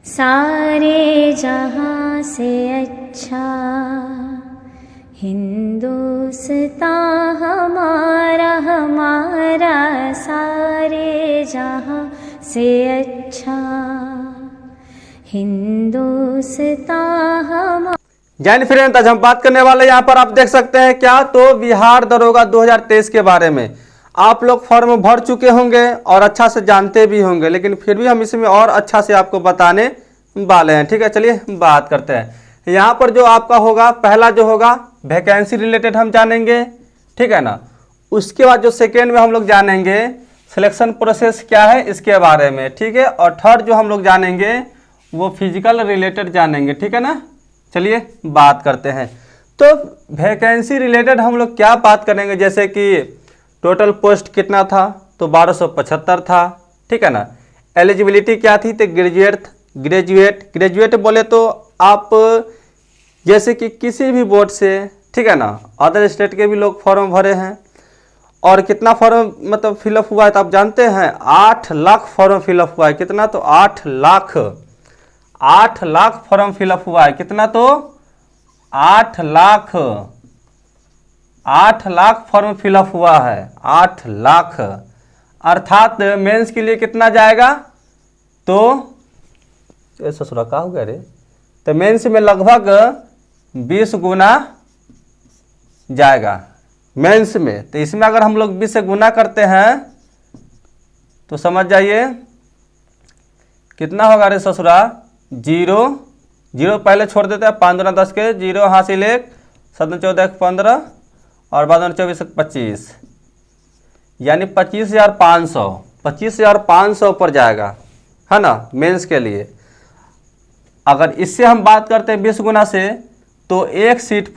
सारे जहां से अच्छा हिंदुस्तान हमारा हमारा, सारे जहां से अच्छा हिंदुस्तान हमारा। जैन फ्रेंड, आज हम बात करने वाले यहाँ पर आप देख सकते हैं क्या, तो बिहार दरोगा 2023 के बारे में। आप लोग फॉर्म भर चुके होंगे और अच्छा से जानते भी होंगे, लेकिन फिर भी हम इसमें और अच्छा से आपको बताने वाले हैं। ठीक है, चलिए बात करते हैं। यहाँ पर जो आपका होगा, पहला जो होगा वैकेंसी रिलेटेड हम जानेंगे, ठीक है ना। उसके बाद जो सेकेंड में हम लोग जानेंगे सिलेक्शन प्रोसेस क्या है इसके बारे में, ठीक है। और थर्ड जो हम लोग जानेंगे वो फिजिकल रिलेटेड जानेंगे, ठीक है ना। चलिए बात करते हैं। तो वैकेंसी रिलेटेड हम लोग क्या बात करेंगे, जैसे कि टोटल पोस्ट कितना था, तो 1275 था, ठीक है ना। एलिजिबिलिटी क्या थी, तो ग्रेजुएट बोले तो आप जैसे कि किसी भी बोर्ड से, ठीक है ना, अदर स्टेट के भी लोग फॉर्म भरे हैं। और कितना फॉर्म मतलब फिलअप हुआ है तो आप जानते हैं 8 लाख फॉर्म फिलअप हुआ है। कितना, तो 8 लाख फॉर्म फिलअप हुआ है। कितना, तो 8 लाख फॉर्म फिलअप हुआ है, 8 लाख। अर्थात मेंस के लिए कितना जाएगा, तो ससुरा का हो गया रे, तो मेंस में लगभग 20 गुना जाएगा मेंस में। तो इसमें अगर हम लोग 20 से गुना करते हैं तो समझ जाइए कितना होगा रे ससुरा। 0 पहले छोड़ देते हैं, 5 दूना 10 के 0 हासिल 1, 7 14 15 और 12 24 25, यानी 25,500 पर जाएगा, है ना, मेंस के लिए। अगर इससे हम बात करते हैं 20 गुना से, तो एक सीट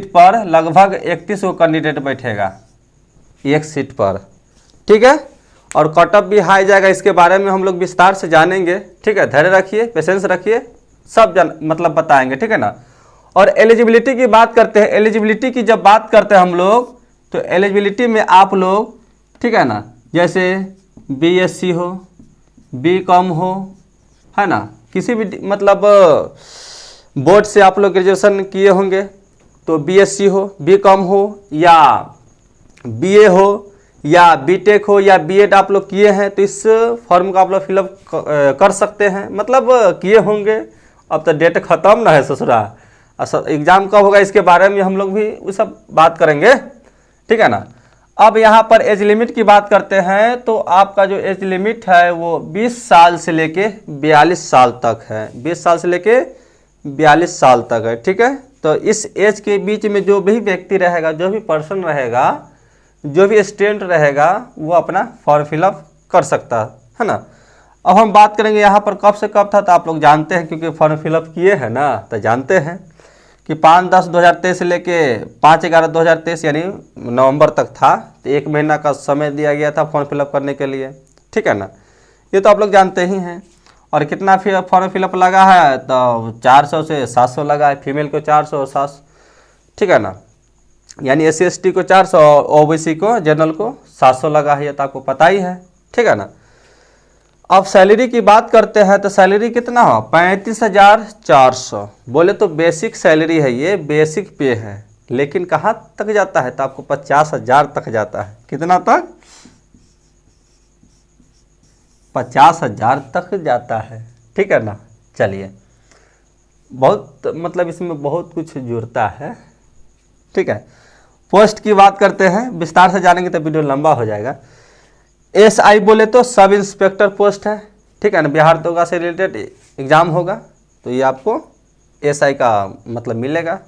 पर लगभग 31 को कैंडिडेट बैठेगा एक सीट पर, ठीक है। और कट ऑफ भी हाई जाएगा, इसके बारे में हम लोग विस्तार से जानेंगे, ठीक है। धैर्य रखिए, पेशेंस रखिए, सब मतलब बताएंगे, ठीक है ना। और एलिजिबिलिटी की बात करते हैं। एलिजिबिलिटी की जब बात करते हैं हम लोग, तो एलिजिबिलिटी में आप लोग, ठीक है ना, जैसे BSc हो, BCom हो, है ना, किसी भी मतलब बोर्ड से आप लोग ग्रेजुएशन किए होंगे तो BSc हो, BCom हो, या BA हो, या BTech हो, या B.Ed आप लोग किए हैं, तो इस फॉर्म का आप लोग फिलअप कर सकते हैं, मतलब किए होंगे। अब तो डेट खत्म ना है ससुरा, एग्जाम कब होगा इसके बारे में हम लोग भी वो सब बात करेंगे, ठीक है ना। अब यहाँ पर एज लिमिट की बात करते हैं, तो आपका जो एज लिमिट है वो 20 साल से लेके 42 साल तक है, 20 साल से लेके 42 साल तक है, ठीक है। तो इस एज के बीच में जो भी व्यक्ति रहेगा, जो भी पर्सन रहेगा, जो भी स्टूडेंट रहेगा, वो अपना फॉर्म फिलअप कर सकता है ना। अब हम बात करेंगे यहाँ पर कब से कब था, तो आप लोग जानते हैं क्योंकि फॉर्म फिलअप किए हैं ना, तो जानते हैं कि 5/10/2023 से लेके 5/11/2023 यानी नवंबर तक था। तो 1 महीना का समय दिया गया था फॉर्म फिलअप करने के लिए, ठीक है ना। ये तो आप लोग जानते ही हैं। और कितना फॉर्म फिलअप लगा है, तो 400 से 700 लगा है। फीमेल को 400 और 700, ठीक है ना, यानी SC ST को 400 और OBC को, जनरल को 700 लगा है, ये तो आपको पता ही है, ठीक है ना। अब सैलरी की बात करते हैं, तो सैलरी कितना हो, 35,400। बोले तो बेसिक सैलरी है, ये बेसिक पे है, लेकिन कहाँ तक जाता है, तो आपको 50,000 तक जाता है। कितना तक, 50,000 तक जाता है, ठीक है ना। चलिए, बहुत मतलब इसमें बहुत कुछ जुड़ता है, ठीक है। पोस्ट की बात करते हैं, विस्तार से जानेंगे तो वीडियो लंबा हो जाएगा। SI बोले तो सब इंस्पेक्टर पोस्ट है, ठीक है ना। बिहार दरोगा से रिलेटेड एग्जाम होगा, तो ये आपको SI का मतलब मिलेगा।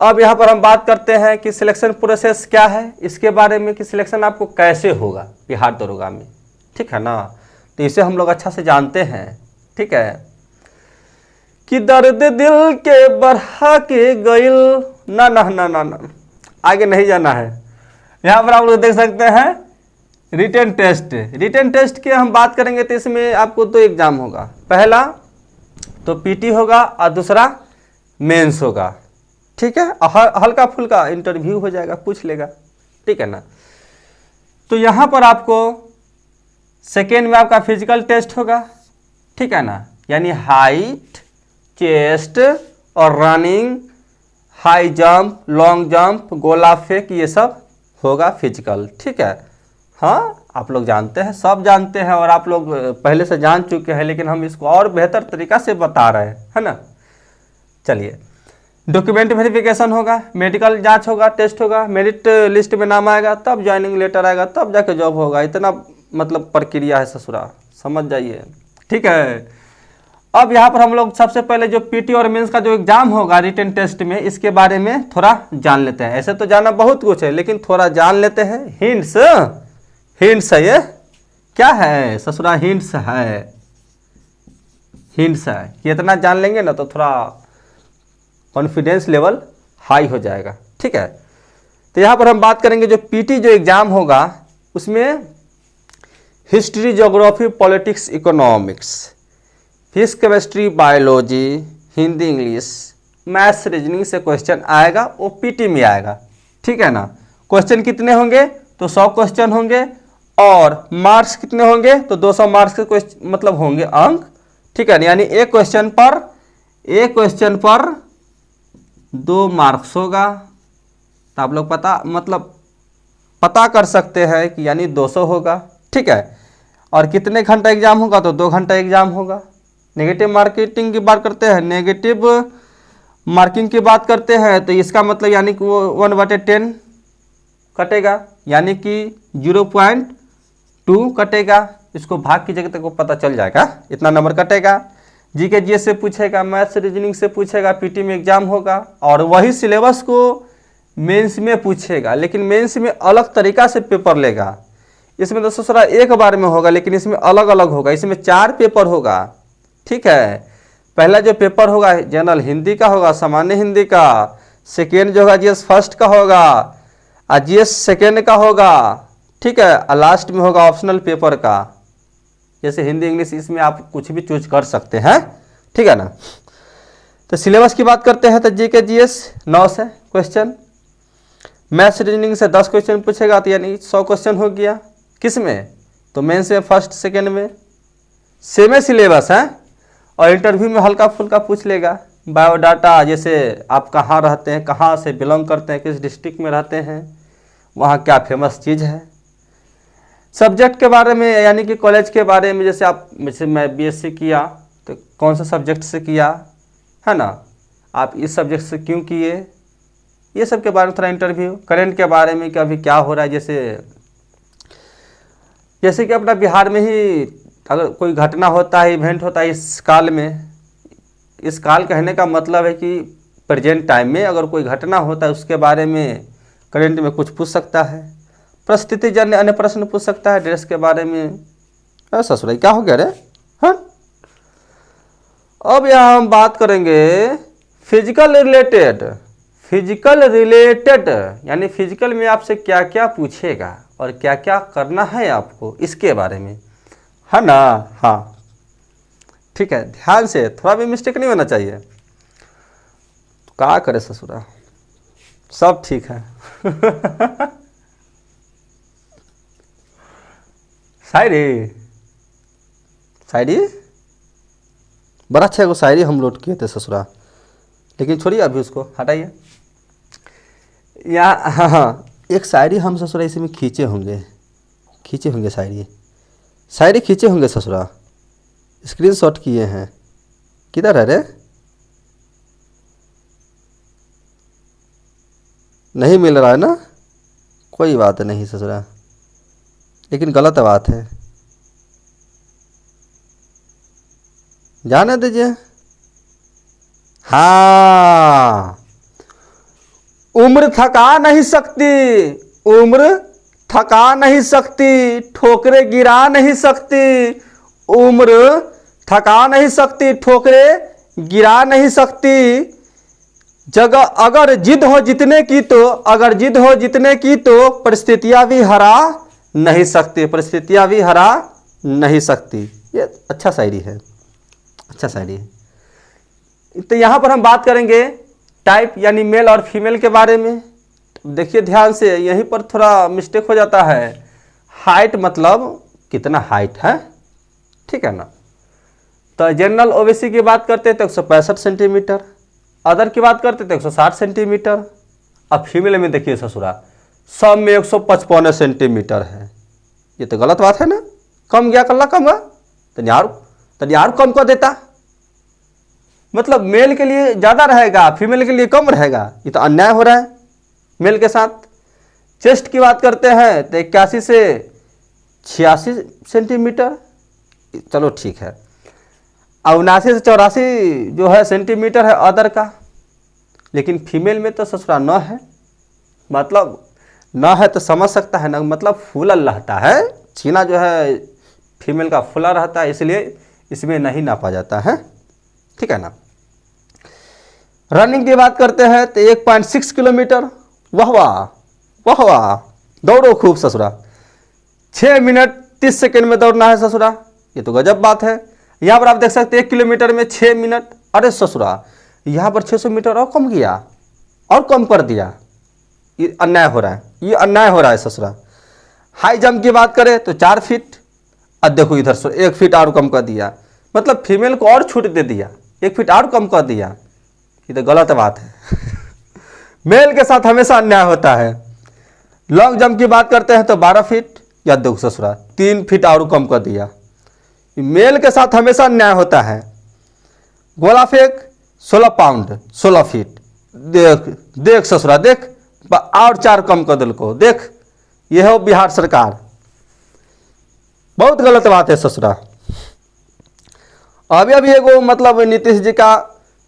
अब यहाँ पर हम बात करते हैं कि सिलेक्शन प्रोसेस क्या है इसके बारे में, कि सिलेक्शन आपको कैसे होगा बिहार दरोगा में, ठीक है ना। तो इसे हम लोग अच्छा से जानते हैं, ठीक है। कि दर्द दिल के बढ़ा के गइल ना ना ना ना ना, आगे नहीं जाना है। यहाँ पर आप लोग देख सकते हैं रिटन टेस्ट की हम बात करेंगे, तो इसमें आपको 2 एग्जाम होगा। पहला तो PT होगा और दूसरा मेंस होगा, ठीक है। हल्का फुल्का इंटरव्यू हो जाएगा, पूछ लेगा, ठीक है ना। तो यहाँ पर आपको सेकेंड में आपका फिजिकल टेस्ट होगा, ठीक है ना, यानी हाइट, चेस्ट और running, high jump, long jump, गोला फेंक, ये सब होगा फिजिकल, ठीक है। हाँ, आप लोग जानते हैं, सब जानते हैं और आप लोग पहले से जान चुके हैं, लेकिन हम इसको और बेहतर तरीका से बता रहे हैं, है ना। चलिए, डॉक्यूमेंट वेरिफिकेशन होगा, मेडिकल जांच होगा, टेस्ट होगा, मेरिट लिस्ट में नाम आएगा, तब ज्वाइनिंग लेटर आएगा, तब जाके जॉब होगा। इतना मतलब प्रक्रिया है ससुरा, समझ जाइए, ठीक है। अब यहाँ पर हम लोग सबसे पहले जो पीटी और मेंस का जो एग्जाम होगा रिटन टेस्ट में, इसके बारे में थोड़ा जान लेते हैं। ऐसे तो जाना बहुत कुछ है, लेकिन थोड़ा जान लेते हैं। हिंट्स है, ये क्या है ससुरा, हिंट्स है, हिंट्स है। ये इतना जान लेंगे ना तो थोड़ा कॉन्फिडेंस लेवल हाई हो जाएगा, ठीक है। तो यहाँ पर हम बात करेंगे जो पीटी जो एग्जाम होगा उसमें history, geography, politics, economics, physics, chemistry, biology, Hindi, English, maths, reasoning से क्वेश्चन आएगा, वो पीटी में आएगा, ठीक है ना। क्वेश्चन कितने होंगे तो 100 क्वेश्चन होंगे, और मार्क्स कितने होंगे तो 200 मार्क्स के क्वेश्चन मतलब होंगे अंक, ठीक है। यानी एक क्वेश्चन पर 2 मार्क्स होगा। तो आप लोग पता कर सकते हैं कि यानी 200 होगा, ठीक है। और कितने घंटा एग्जाम होगा तो 2 घंटा एग्जाम होगा। नेगेटिव मार्किंग की बात करते हैं, नेगेटिव मार्किंग की बात करते हैं तो इसका मतलब यानी कि वो 1/10 कटेगा, यानी कि 0.2 कटेगा। इसको भाग की जगह तक को पता चल जाएगा, इतना नंबर कटेगा। जीके जीएस से पूछेगा, मैथ्स रीजनिंग से पूछेगा, पीटी में एग्जाम होगा, और वही सिलेबस को मेंस में पूछेगा, लेकिन मेंस में अलग तरीका से पेपर लेगा। इसमें तो ससुरा एक बार में होगा, लेकिन इसमें अलग अलग होगा। इसमें 4 पेपर होगा, ठीक है। पहला जो पेपर होगा जनरल हिंदी का होगा, सामान्य हिंदी का। सेकेंड जो होगा जीएस फर्स्ट का होगा, और जीएस सेकेंड का होगा, ठीक है। और लास्ट में होगा ऑप्शनल पेपर का, जैसे हिंदी, इंग्लिश, इसमें आप कुछ भी चूज कर सकते हैं, ठीक है ना। तो सिलेबस की बात करते हैं तो जीके जीएस 9 से क्वेश्चन, मैथ्स रीजनिंग से 10 क्वेश्चन पूछेगा, तो यानी 100 क्वेश्चन हो गया। किस में तो मेंस में, फर्स्ट सेकेंड में सेम सिलेबस है, और इंटरव्यू में हल्का फुल्का पूछ लेगा। बायोडाटा, जैसे आप कहाँ रहते हैं, कहाँ से बिलोंग करते हैं, किस डिस्ट्रिक्ट में रहते हैं, वहाँ क्या फेमस चीज़ है। सब्जेक्ट के बारे में, यानी कि कॉलेज के बारे में, जैसे मैं बीएससी किया तो कौन सा सब्जेक्ट से किया, है ना, आप इस सब्जेक्ट से क्यों किए, ये सब के बारे में थोड़ा इंटरव्यू। करेंट के बारे में कि अभी क्या हो रहा है, जैसे कि अपना बिहार में ही अगर कोई घटना होता है, इवेंट होता है इस काल में, इस काल कहने का मतलब है कि प्रेजेंट टाइम में अगर कोई घटना होता है उसके बारे में करेंट में कुछ पूछ सकता है। परिस्थिति जन्य अन्य प्रश्न पूछ सकता है, ड्रेस के बारे में। ससुराई क्या हो गया रे, हाँ। अब यहाँ हम बात करेंगे फिजिकल रिलेटेड, यानी फिजिकल में आपसे क्या क्या पूछेगा और क्या क्या करना है आपको, इसके बारे में, है ना। हाँ, ठीक है, ध्यान से, थोड़ा भी मिस्टेक नहीं होना चाहिए। तो क्या करे ससुरा, सब ठीक है। शायरी बड़ा अच्छा एगो शायरी हम लोड किए थे ससुरा, लेकिन छोड़िए अभी उसको हटाइए। हाँ, एक शायरी हम ससुरा इसी में खींचे होंगे शायरी खींचे होंगे ससुरा, स्क्रीनशॉट किए हैं। किधर है रे, नहीं मिल रहा है ना, कोई बात नहीं ससुरा, लेकिन गलत बात है, जाने दीजिए। हाँ, उम्र थका नहीं सकती, ठोकरे गिरा नहीं सकती, उम्र थका नहीं सकती, ठोकरे गिरा नहीं सकती। जगह अगर जिद हो जितने की तो परिस्थितियां भी हरा नहीं सकती। ये अच्छा शायरी है। तो यहाँ पर हम बात करेंगे टाइप, यानी मेल और फीमेल के बारे में। देखिए ध्यान से, यहीं पर थोड़ा मिस्टेक हो जाता है। हाइट मतलब कितना हाइट है, ठीक है ना। तो जनरल ओबीसी की बात करते हैं तो 165 सेंटीमीटर, अदर की बात करते तो 160 सेंटीमीटर। अब फीमेल में देखिए ससुरा, सब में 155 सेंटीमीटर है। ये तो गलत बात है ना, कम गया कल्ला कम गया, तो यार कम कर देता, मतलब मेल के लिए ज़्यादा रहेगा फीमेल के लिए कम रहेगा, ये तो अन्याय हो रहा है मेल के साथ। चेस्ट की बात करते हैं तो 81 से 86 सेंटीमीटर, चलो ठीक है। 79 से 84 जो है सेंटीमीटर है अदर का, लेकिन फीमेल में तो ससुरा 9 है, मतलब 9 है तो समझ सकता है ना, मतलब फूला रहता है, सीना जो है फीमेल का फूला रहता है, इसलिए इसमें नहीं नापा जाता है, ठीक है ना। रनिंग की बात करते हैं तो 1.6 किलोमीटर, वाह वाह वाह वाह, दौड़ो खूब ससुरा। 6 मिनट 30 सेकेंड में दौड़ना है ससुरा, ये तो गजब बात है। यहाँ पर आप देख सकते हैं 1 किलोमीटर में 6 मिनट, अरे ससुरा यहाँ पर 600 मीटर और कम किया और कम कर दिया, ये अन्याय हो रहा है, ये अन्याय हो रहा है ससुरा। हाई जंप की बात करें तो 4 फीट, अब देखो इधर से 1 फीट और कम कर दिया, मतलब फीमेल को और छूट दे दिया, 1 फीट और कम कर दिया, ये तो गलत बात है मेल के साथ हमेशा अन्याय होता है। लॉन्ग जंप की बात करते हैं तो 12 फीट, या देखो ससुरा 3 फीट और कम कर दिया, मेल के साथ हमेशा अन्याय होता है। गोला फेंक 16 पाउंड 16 फीट, देख देख ससुरा देख, और 4 कम कर दिल को, देख ये है बिहार सरकार, बहुत गलत बात है ससुरा। अभी एगो मतलब नीतीश जी का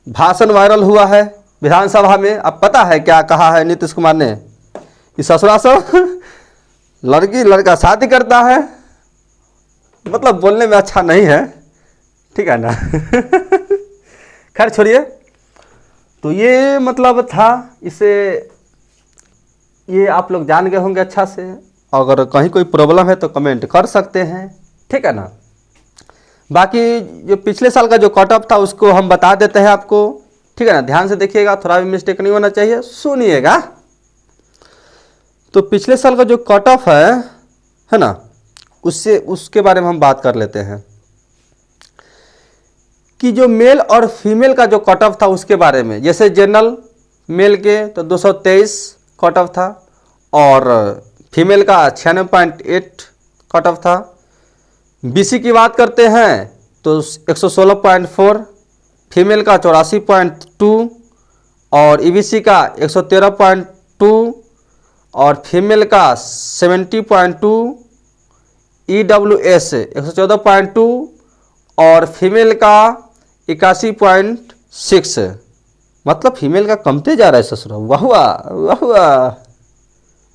भाषण वायरल हुआ है विधानसभा में, अब पता है क्या कहा है नीतीश कुमार ने, इस ससुरा सब लड़की लड़का शादी करता है, मतलब बोलने में अच्छा नहीं है, ठीक है ना खैर छोड़िए। तो ये मतलब था, इसे ये आप लोग जान गए होंगे अच्छा से, अगर कहीं कोई प्रॉब्लम है तो कमेंट कर सकते हैं, ठीक है ना। बाकी जो पिछले साल का जो कट ऑफ था उसको हम बता देते हैं आपको, ठीक है ना, ध्यान से देखिएगा, थोड़ा भी मिस्टेक नहीं होना चाहिए, सुनिएगा। तो पिछले साल का जो कट ऑफ है ना, उसके बारे में हम बात कर लेते हैं कि जो मेल और फीमेल का जो कट ऑफ था उसके बारे में। जैसे जनरल मेल के तो 223 कट ऑफ था और फीमेल का 96.8 कट ऑफ था। बीसी की बात करते हैं तो 116.4, फीमेल का 84.2 और ईबीसी का 113.2 और फीमेल का 70.2, ईडब्ल्यूएस 114.2 और फीमेल का 81.6, मतलब फीमेल का कमते जा रहा है ससुरा, वाह वाह वाह वाह।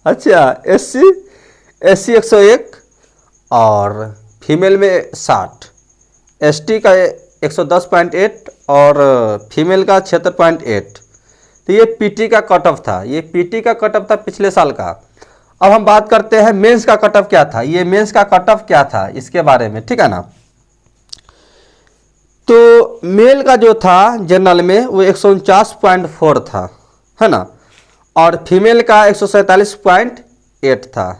अच्छा एससी 101 और फीमेल में 60, एसटी का 110.8 और फीमेल का 76.8। तो ये पीटी का कट ऑफ था, ये पीटी का कट ऑफ था पिछले साल का। अब हम बात करते हैं मेंस का कट ऑफ क्या था, ये मेंस का कट ऑफ क्या था इसके बारे में, ठीक है ना। तो मेल का जो था जनरल में वो 149.4 था, है ना, और फीमेल का 147.8 था।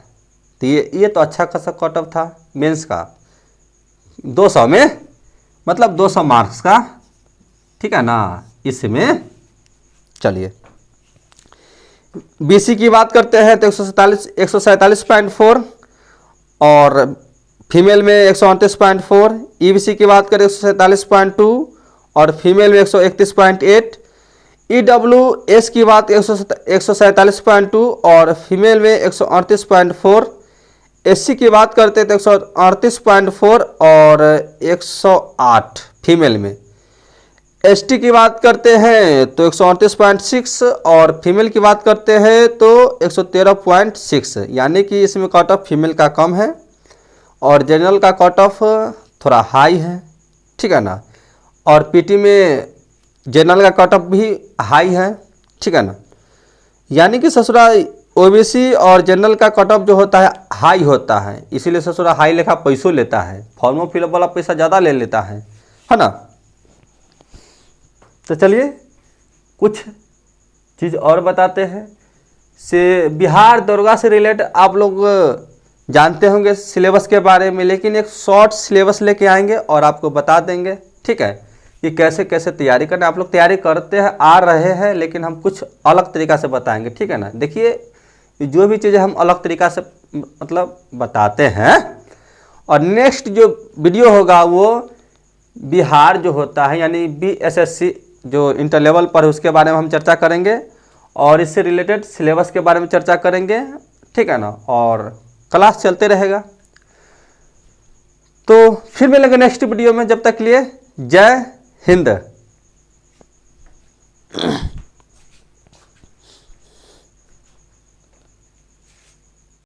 तो ये तो अच्छा खासा कट ऑफ था मेंस का, 200 में, मतलब 200 मार्क्स का, ठीक है ना। इसमें चलिए बीसी की बात करते हैं तो 147.4 और फीमेल में 129.4, ईबीसी की बात करें 147.2 और फीमेल में 131.8, ईडब्ल्यूएस की बात 147.2 और फीमेल में 138.4, एससी की बात करते तो 138.4 और 108 फीमेल में, एसटी की बात करते हैं तो 138.6 और फीमेल की बात करते हैं तो 113.6, यानी कि इसमें कट ऑफ फीमेल का कम है और जनरल का कट ऑफ थोड़ा हाई है, ठीक है ना। और पीटी में जनरल का कट ऑफ भी हाई है, ठीक है ना। यानी कि ससुरा ओबीसी और जनरल का कट ऑफ जो होता है हाई होता है, इसीलिए ससुरा हाई लेखा पैसों लेता है, फॉर्म फिलअप वाला पैसा ज़्यादा ले लेता है ना। तो चलिए कुछ चीज़ और बताते हैं। से बिहार दरोगा से रिलेटेड आप लोग जानते होंगे सिलेबस के बारे में, लेकिन एक शॉर्ट सिलेबस लेके आएंगे और आपको बता देंगे, ठीक है, कि कैसे कैसे तैयारी करना। आप लोग तैयारी करते हैं, आ रहे हैं, लेकिन हम कुछ अलग तरीका से बताएंगे, ठीक है ना। देखिए जो भी चीज़ें हम अलग तरीका से मतलब बताते हैं। और नेक्स्ट जो वीडियो होगा वो बिहार जो होता है यानी BSSC जो इंटर लेवल पर है उसके बारे में हम चर्चा करेंगे और इससे रिलेटेड सिलेबस के बारे में चर्चा करेंगे, ठीक है ना। और क्लास चलते रहेगा। तो फिर मिलेंगे नेक्स्ट वीडियो में, जब तक के लिए जय हिंद।